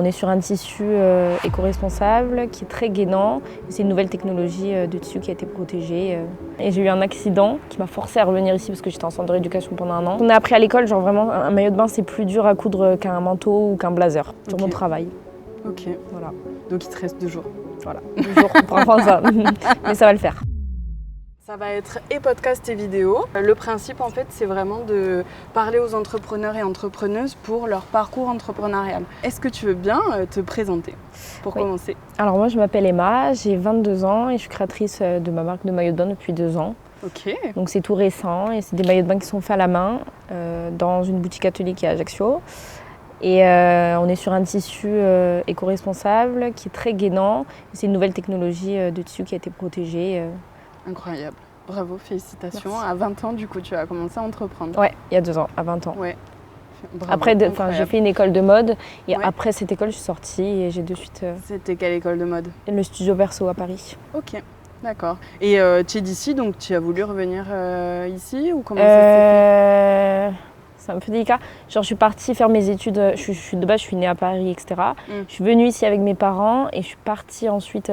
est sur un tissu éco-responsable qui est très gainant. C'est une nouvelle technologie de tissu qui a été protégée. Et j'ai eu un accident qui m'a forcée à revenir ici parce que j'étais en centre de rééducation pendant 1 an. On a appris à l'école, genre vraiment, un maillot de bain, c'est plus dur à coudre qu'un manteau ou qu'un blazer sur mon travail. Ok. Voilà. Donc il te reste 2 jours. Voilà, 2 jours pour apprendre ça. Mais ça va le faire. Ça va être et podcast et vidéo. Le principe, en fait, c'est vraiment de parler aux entrepreneurs et entrepreneuses pour leur parcours entrepreneurial. Est-ce que tu veux bien te présenter pour commencer? Alors moi, je m'appelle Emma, j'ai 22 ans et je suis créatrice de ma marque de maillots de bain depuis 2 ans. Ok. Donc c'est tout récent et c'est des maillots de bain qui sont faits à la main dans une boutique atelier qui est à Ajaccio. Et on est sur un tissu éco-responsable qui est très gainant. C'est une nouvelle technologie de tissu qui a été protégée. Incroyable. Bravo, félicitations. Merci. À 20 ans, du coup, tu as commencé à entreprendre. Ouais, il y a 2 ans, à 20 ans. Ouais. Bravo, Après, j'ai fait une école de mode et Ouais. après cette école, je suis sortie et j'ai de suite C'était quelle école de mode? le studio Perso à Paris. Ok, d'accord. Et tu es d'ici, donc tu as voulu revenir ici ou comment ça s'est fait? C'est un peu délicat. Genre, je suis partie faire mes études. De base, je suis née à Paris, etc. Je suis venue ici avec mes parents et je suis partie ensuite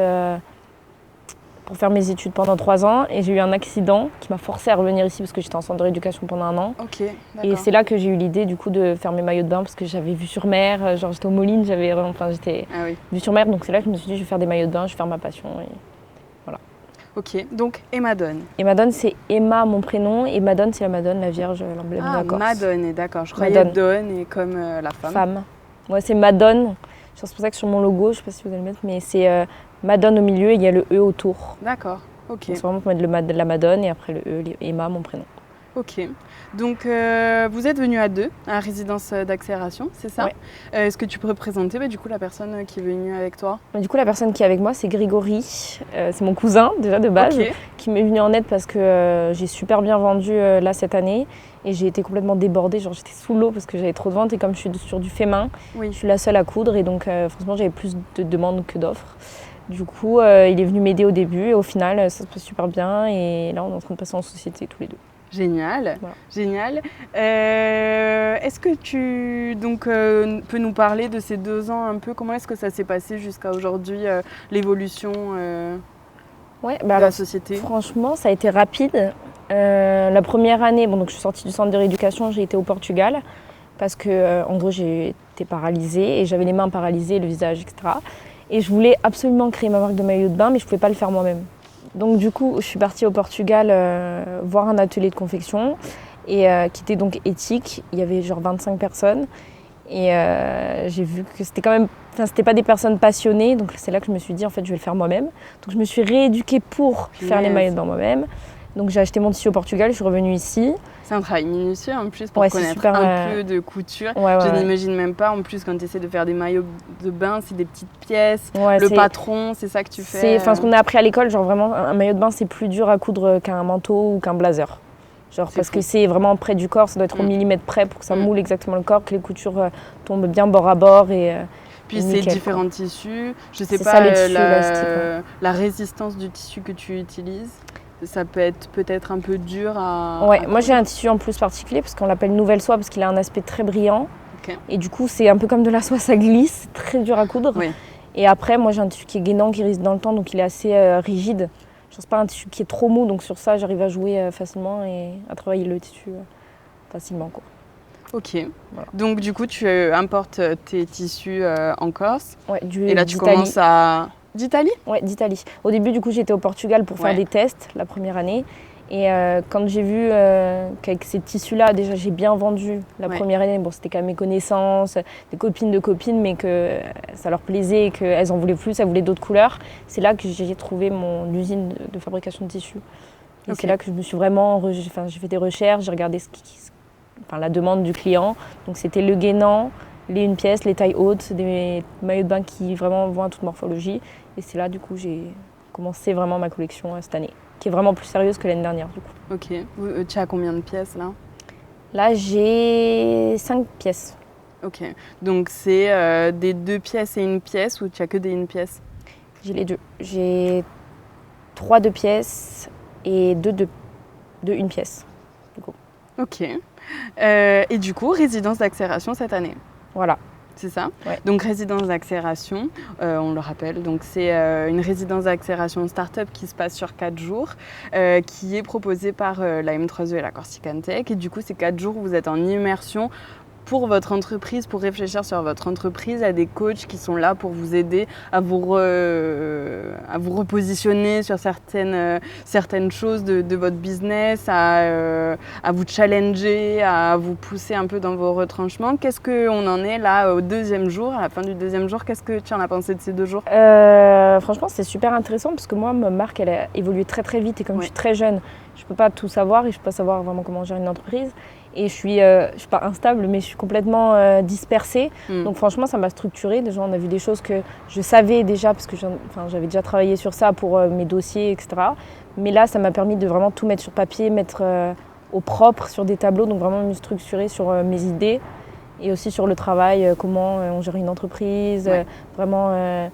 pour faire mes études pendant 3 ans. Et j'ai eu un accident qui m'a forcée à revenir ici parce que j'étais en centre de rééducation pendant 1 an. Ok, Et d'accord. c'est là que j'ai eu l'idée du coup de faire mes maillots de bain parce que j'avais vue sur mer. Genre, j'étais aux Moulines, j'étais Ah oui. vue sur mer. Donc c'est là que je me suis dit, je vais faire des maillots de bain, je vais faire ma passion. Ok, donc et Madone. Et Madone, c'est Emma, mon prénom. Et Madone, c'est la Madone, la Vierge, l'emblème de la Corse. Madone, d'accord. Je croyais Madone. Donne et comme la femme. Femme. Ouais, c'est Madone. C'est pour ça que sur mon logo, je sais pas si vous allez le mettre, mais c'est Madone au milieu et il y a le E autour. D'accord, ok. Donc c'est vraiment pour mettre la Madone et après le E, Emma, mon prénom. Ok. Donc vous êtes venus à 2 à la résidence d'accélération, c'est ça? Ouais. Est-ce que tu peux présenter du coup la personne qui est venue avec toi? Du coup, la personne qui est avec moi, c'est Grégory. C'est mon cousin déjà de base, Ok. qui m'est venu en aide parce que j'ai super bien vendu là cette année et j'ai été complètement débordée. Genre j'étais sous l'eau parce que j'avais trop de ventes et comme je suis sur du fait main, Oui. je suis la seule à coudre et donc franchement j'avais plus de demandes que d'offres. Du coup, il est venu m'aider au début et au final ça se passe super bien et là on est en train de passer en société tous les deux. Génial, Voilà. génial. Est-ce que tu peux nous parler de ces 2 ans un peu? Comment est-ce que ça s'est passé jusqu'à aujourd'hui, l'évolution Ouais, de la société? franchement, ça a été rapide. La première année, donc je suis sortie du centre de rééducation, j'ai été au Portugal parce que en gros j'ai été paralysée et j'avais les mains paralysées, le visage, etc. Et je voulais absolument créer ma marque de maillot de bain, mais je ne pouvais pas le faire moi-même. Donc du coup, je suis partie au Portugal voir un atelier de confection et qui était donc éthique. Il y avait genre 25 personnes et j'ai vu que c'était quand même, c'était pas des personnes passionnées. Donc c'est là que je me suis dit en fait je vais le faire moi-même. Donc je me suis rééduquée pour faire les maillots de bain moi-même. Donc j'ai acheté mon tissu au Portugal, je suis revenue ici. C'est un travail minutieux en plus pour Ouais, connaître super, un peu de couture. Ouais, Je ouais. n'imagine même pas en plus quand tu essaies de faire des maillots de bain, c'est des petites pièces, Ouais, le patron, c'est ça que tu fais. Ce qu'on a appris à l'école, genre vraiment un maillot de bain c'est plus dur à coudre qu'un manteau ou qu'un blazer. Genre parce que c'est vraiment près du corps, ça doit être au millimètre près pour que ça moule exactement le corps, que les coutures tombent bien bord à bord et puis c'est nickel, différents tissus. Je sais C'est pas ça, le tissu élastique, la résistance du tissu que tu utilises. Ça peut être peut-être un peu dur à. Ouais, à moi j'ai un tissu en plus particulier parce qu'on l'appelle nouvelle soie parce qu'il a un aspect très brillant. Ok. Et du coup c'est un peu comme de la soie, ça glisse, c'est très dur à coudre. Oui. Et après moi j'ai un tissu qui est gainant, qui résiste dans le temps, donc il est assez rigide. Je pense pas un tissu qui est trop mou, donc sur ça j'arrive à jouer facilement et à travailler le tissu facilement, quoi. Ok. Voilà. Donc du coup tu importes tes tissus en Corse. Ouais, Et là tu d'Italie. commences à. D'Italie? Ouais, d'Italie. Au début du coup j'étais au Portugal pour faire des tests la première année. Et quand j'ai vu qu'avec ces tissus-là, déjà j'ai bien vendu la première année, bon c'était qu'à mes connaissances, des copines de copines, mais que ça leur plaisait et qu'elles en voulaient plus, elles voulaient d'autres couleurs, c'est là que j'ai trouvé mon usine de fabrication de tissus. Et c'est là que je me suis vraiment, j'ai fait des recherches, j'ai regardé la demande du client. Donc c'était le gainant, les 1 pièce, les tailles hautes, des maillots de bain qui vraiment vont à toute morphologie. Et c'est là du coup j'ai commencé vraiment ma collection cette année, qui est vraiment plus sérieuse que l'année dernière du coup. Ok. Tu as combien de pièces là? Là j'ai 5 pièces. Ok. Donc c'est des 2 pièces et 1 pièce ou tu as que des 1 pièce? J'ai les deux. J'ai 3 2 pièces et 2 de 1 pièce. Du coup. Ok. Et du coup, résidence d'accélération cette année. Voilà. C'est ça. Ouais. Donc résidence d'accélération, on le rappelle. Donc c'est une résidence d'accélération start-up qui se passe sur 4 jours, qui est proposée par la M3E et la Corsican Tech. Et du coup, ces 4 jours, vous êtes en immersion pour votre entreprise, pour réfléchir sur votre entreprise, à des coachs qui sont là pour vous aider à vous repositionner sur certaines choses de votre business, à vous challenger, à vous pousser un peu dans vos retranchements. Qu'est-ce qu'on en est là au deuxième jour, à la fin du deuxième jour? Qu'est-ce que tu en as pensé de ces 2 jours? Franchement, c'est super intéressant parce que moi, ma marque, elle a évolué très très vite et comme je suis très jeune, je peux pas tout savoir et je peux pas savoir vraiment comment gérer une entreprise. Et je suis pas instable, mais je suis complètement dispersée. Donc franchement, ça m'a structurée. Déjà, on a vu des choses que je savais déjà, parce que j'avais déjà travaillé sur ça pour mes dossiers, etc. Mais là, ça m'a permis de vraiment tout mettre sur papier, mettre au propre sur des tableaux, donc vraiment me structurer sur mes idées et aussi sur le travail, comment on gère une entreprise, vraiment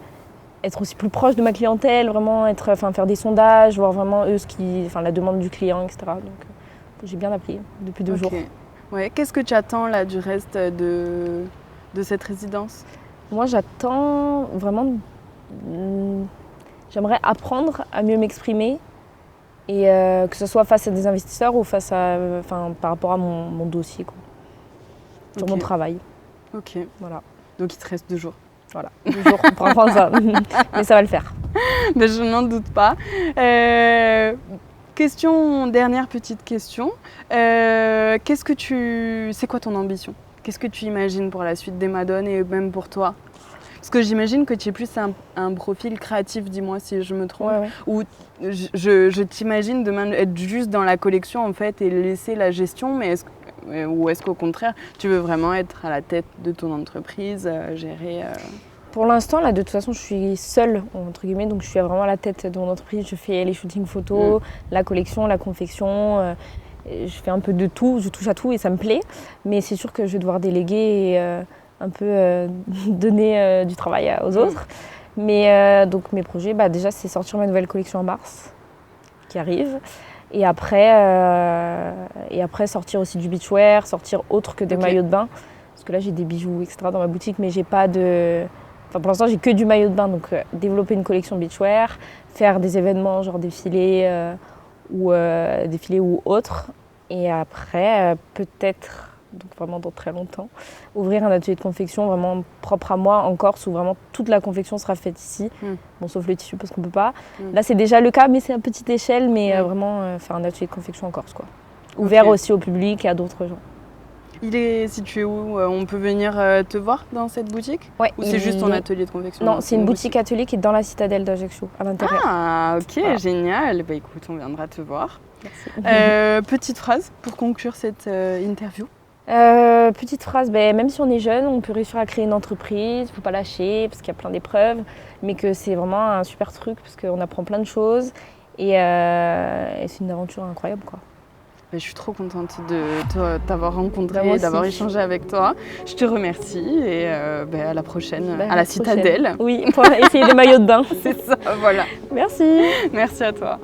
être aussi plus proche de ma clientèle, vraiment faire des sondages, voir vraiment la demande du client, etc. Donc, j'ai bien appris depuis 2 jours. Ouais. Qu'est-ce que tu attends là du reste de cette résidence? Moi, j'attends vraiment... J'aimerais apprendre à mieux m'exprimer et que ce soit face à des investisseurs ou par rapport à mon dossier, quoi. Sur mon travail. Ok. Voilà. Donc il te reste 2 jours. Voilà, 2 jours pour apprendre ça. Mais ça va le faire. Mais je n'en doute pas. Dernière petite question. C'est quoi ton ambition? Qu'est-ce que tu imagines pour la suite d'Emmadon et même pour toi? Parce que j'imagine que tu es plus un profil créatif, dis-moi si je me trompe. Ouais. Ou je t'imagine demain être juste dans la collection en fait et laisser la gestion, mais est-ce qu'au contraire, tu veux vraiment être à la tête de ton entreprise, gérer Pour l'instant, là, de toute façon, je suis seule, entre guillemets, donc je suis vraiment à la tête de mon entreprise. Je fais les shootings photos, la collection, la confection. Je fais un peu de tout, je touche à tout et ça me plaît. Mais c'est sûr que je vais devoir déléguer et un peu donner du travail aux autres. Mais donc mes projets, déjà, c'est sortir ma nouvelle collection en mars, qui arrive. Et après sortir aussi du beachwear, sortir autre que des maillots de bain. Parce que là, j'ai des bijoux, etc. dans ma boutique, mais j'ai pas de... Pour l'instant, j'ai que du maillot de bain. Donc, développer une collection beachwear, faire des événements, genre défilés ou autres. Et après, peut-être, donc vraiment dans très longtemps, ouvrir un atelier de confection vraiment propre à moi en Corse où vraiment toute la confection sera faite ici. Bon, sauf le tissu parce qu'on peut pas. Là, c'est déjà le cas, mais c'est à petite échelle. Mais vraiment faire un atelier de confection en Corse, quoi. Ouvert aussi au public et à d'autres gens. Il est situé où? On peut venir te voir dans cette boutique? Ouais. Ou c'est juste ton atelier de confection? Non, c'est une boutique atelier qui est dans la citadelle d'Ajaccio, à l'intérieur. Ah, ok, voilà. Génial. Écoute, on viendra te voir. Merci. Petite phrase pour conclure cette interview. Petite phrase, même si on est jeune, on peut réussir à créer une entreprise, il ne faut pas lâcher parce qu'il y a plein d'épreuves, mais que c'est vraiment un super truc parce qu'on apprend plein de choses et c'est une aventure incroyable, quoi. Je suis trop contente de t'avoir rencontré et d'avoir échangé avec toi. Je te remercie et à la prochaine, à la citadelle. Oui, pour essayer des maillots de bain. C'est ça, voilà. Merci. Merci à toi.